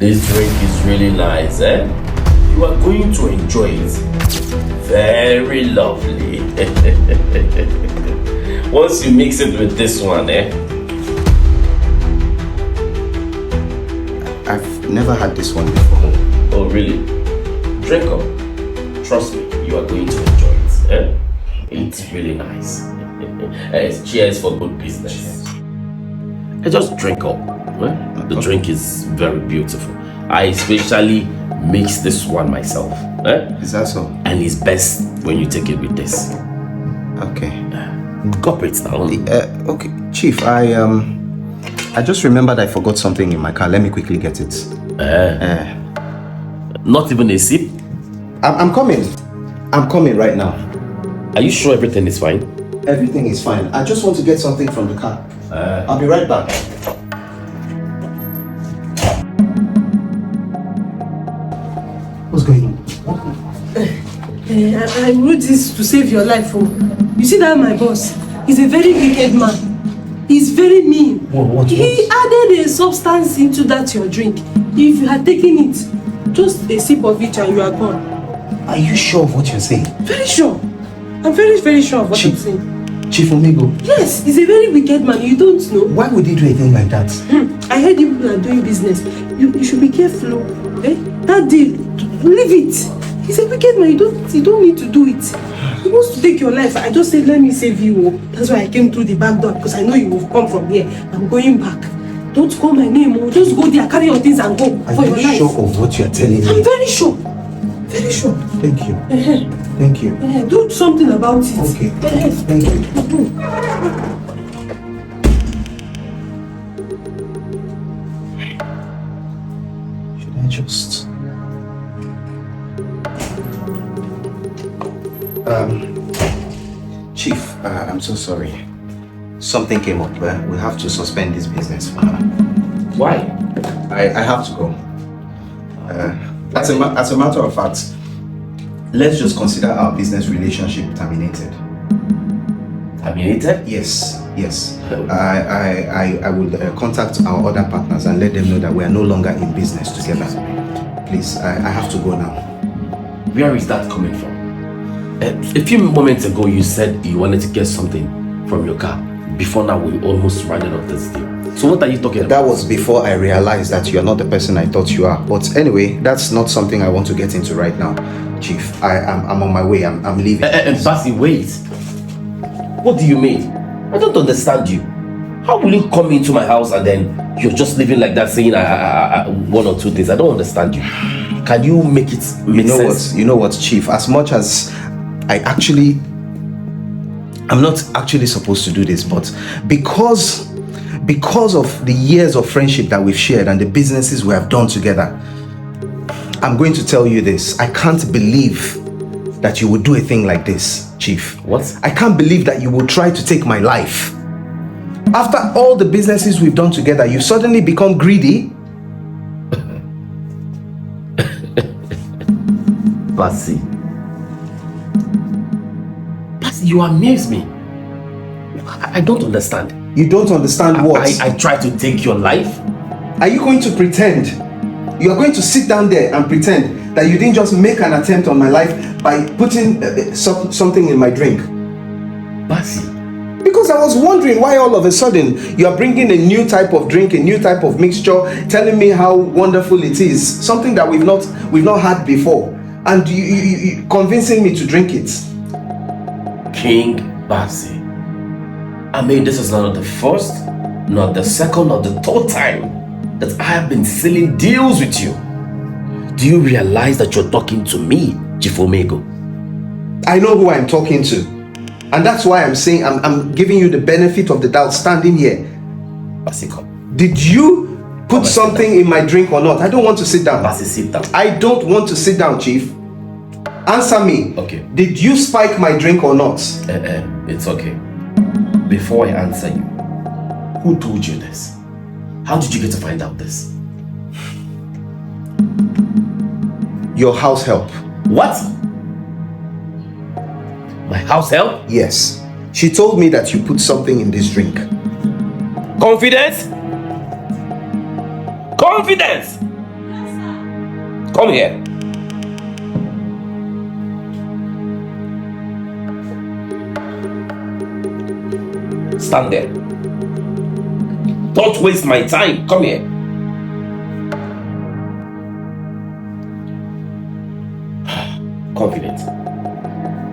This drink is really nice, eh? You are going to enjoy it. Very lovely. Once you mix it with this one, eh? I've never had this one before. Oh, really? Drink up. Trust me, you are going to enjoy it, eh? It's really nice. Cheers for good business. Just drink up. Eh? The drink is very beautiful. I especially mix this one myself. Eh? Is that so? And it's best when you take it with this. Okay. Cop it now. Okay, Chief, I just remembered I forgot something in my car. Let me quickly get it. Not even a sip? I'm coming. I'm coming right now. Are you sure everything is fine? Everything is fine. I just want to get something from the car. I'll be right back. What's going on? I wrote this to save your life. Oh. You see that my boss? He's a very wicked man. He's very mean. He added a substance into that your drink. If you had taken it, just a sip of it and you are gone. Are you sure of what you're saying? Very sure. I'm very, very sure of what I'm saying. Chief Omego? Yes, he's a very wicked man. You don't know. Why would he do a thing like that? I heard you people are doing business. You should be careful. Eh? That deal, leave it. He's a wicked man. You don't need to do it. He wants to take your life. I just said, let me save you. That's why I came through the back door, because I know you will come from here. I'm going back. Don't call my name. Just go there, carry your things and go for your life. Are you sure of what you're telling me? I'm very sure. Very sure. Thank you. Thank you. Do something about it. Okay. Thank you. Should I just... Chief, I'm so sorry. Something came up. We have to suspend this business for now. Why? I have to go. As a matter of fact, let's just consider our business relationship terminated. Terminated? Yes. I will contact our other partners and let them know that we are no longer in business together. Please, I have to go now. Where is that coming from? A few moments ago, you said you wanted to get something from your car. Before now, we almost ran out of this deal. So what are you talking about? That was before I realized that you are not the person I thought you are. But anyway, that's not something I want to get into right now, Chief. I'm on my way. I'm leaving. Bassey, wait. What do you mean? I don't understand you. How will you come into my house and then you're just living like that, saying one or two things? I don't understand you. Can you make it make sense? You know what, Chief? As much as I'm not actually supposed to do this, but because of the years of friendship that we've shared and the businesses we have done together, I'm going to tell you this. I can't believe that you would do a thing like this, Chief. What? I can't believe that you would try to take my life. After all the businesses we've done together, you suddenly become greedy. Bassey, you amaze me. I don't understand. You don't understand what? I try to take your life? Are you going to pretend? You are going to sit down there and pretend that you didn't just make an attempt on my life by putting something in my drink? Bassey. Because I was wondering why all of a sudden you are bringing a new type of drink, a new type of mixture, telling me how wonderful it is, something that we've not had before, and you convincing me to drink it. King Bassey, I mean, this is not the first, not the second, not the third time that I have been sealing deals with you. Do you realize that you're talking to me, Chief Omego? I know who I'm talking to, and that's why I'm saying I'm giving you the benefit of the doubt standing here. Bassey, come. Did you put something in my drink or not? I don't want to sit down. Bassey, sit down. I don't want to sit down, Chief. Answer me. Okay. Did you spike my drink or not? It's okay. Before I answer you, who told you this? How did you get to find out this? Your house help. What? My house help? Yes. She told me that you put something in this drink. Confidence? Confidence! Come here. Stand there. Don't waste my time. Come here. Confident.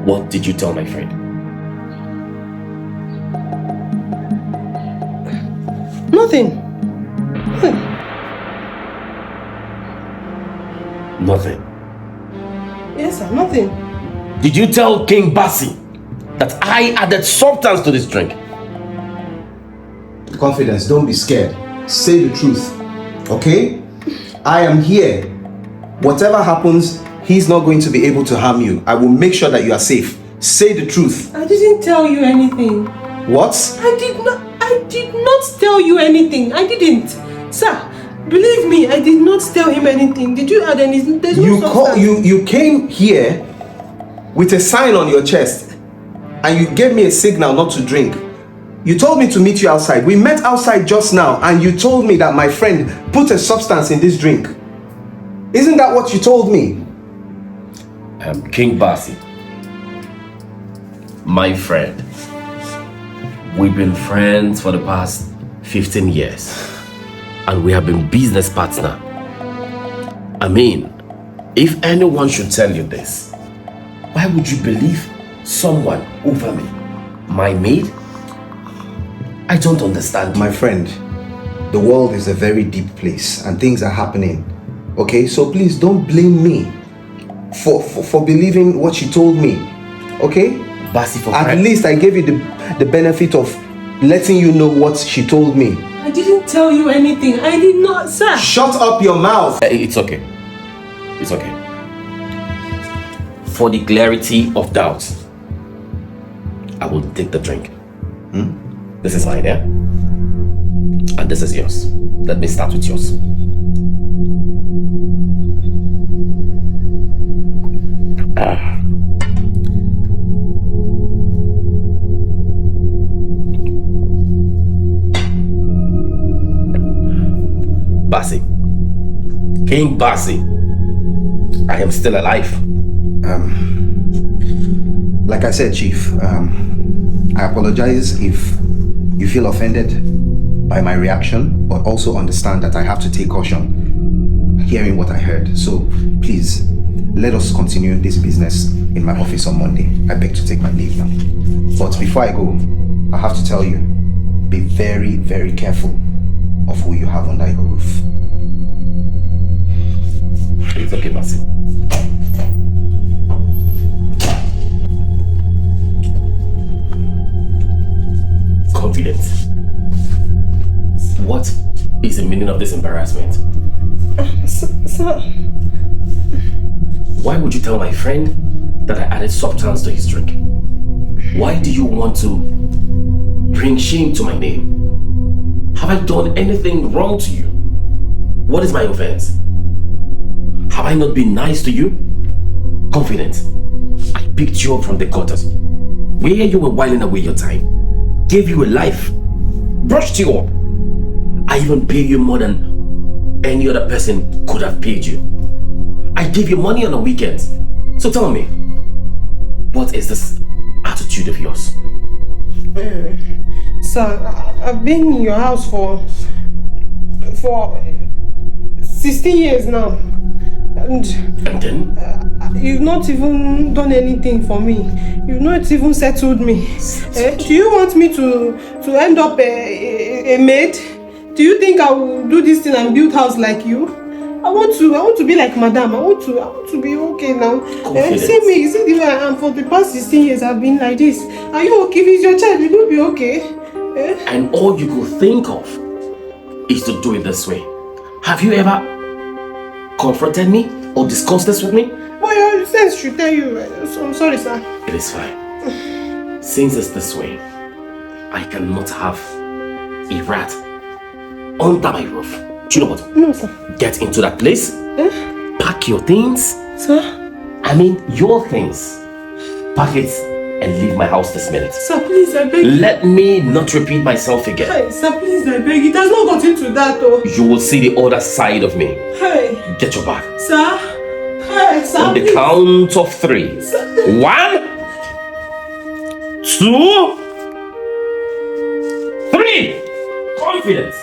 What did you tell my friend? Nothing. Nothing. Yes, sir, nothing. Did you tell King Bassey that I added substance to this drink? Confidence, don't be scared. Say the truth. Okay? I am here. Whatever happens, he's not going to be able to harm you. I will make sure that you are safe. Say the truth. I didn't tell you anything. What? I did not tell you anything. I didn't. Sir, believe me, I did not tell him anything. Did you add anything? There's no substance. You came here with a sign on your chest and you gave me a signal not to drink. You told me to meet you outside. We met outside just now and you told me that my friend put a substance in this drink. Isn't that what you told me? King Bassey, my friend. We've been friends for the past 15 years and we have been business partners. I mean, if anyone should tell you this, why would you believe someone over me? My maid? I don't understand. My friend, the world is a very deep place and things are happening. Okay, so please don't blame me for believing what she told me. Okay? Bassey, for at least I gave you the benefit of letting you know what she told me. I didn't tell you anything. I did not, sir. Shut up your mouth. It's okay. It's okay. For the clarity of doubt, I will take the drink. This is mine, yeah? And this is yours. Let me start with yours. Bassey. King Bassey. I am still alive. Like I said, Chief, I apologize if you feel offended by my reaction, but also understand that I have to take caution hearing what I heard. So please, let us continue this business in my office on Monday. I beg to take my leave now. But before I go, I have to tell you, be very, very careful of who you have under your roof. It's okay, Bassey. Confidence. What is the meaning of this embarrassment? Sir. Why would you tell my friend that I added substance to his drink? Why do you want to bring shame to my name? Have I done anything wrong to you? What is my offense? Have I not been nice to you? Confident. I picked you up from the gutters, where you were whiling away your time. Gave you a life, brushed you up. I even pay you more than any other person could have paid you. I give you money on the weekends. So tell me, what is this attitude of yours? Sir, I've been in your house for 16 years now. And then? You've not even done anything for me. You've not even settled me. Do you want me to end up a maid? Do you think I will do this thing and build house like you? I want to be like Madam. I want to be okay now. See me, see the way I am. For the past 16 years I've been like this. Are you okay? If it's your child, you will be okay. And all you could think of is to do it this way. Have you ever confronted me or discussed this with me? Well, your sense should tell you. So I'm sorry, sir. It is fine. Since it's this way, I cannot have a rat under my roof. Do you know what? No, sir. Get into that place. Pack your things. Sir? I mean, your things. Pack it and leave my house this minute. Sir, please, I beg you. Let me not repeat myself again. Hey, sir, please, I beg you. It has not got into that, though. You will see the other side of me. Hey. Get your bag. Sir? On the count of 3. 1, 2, 3. Confidence.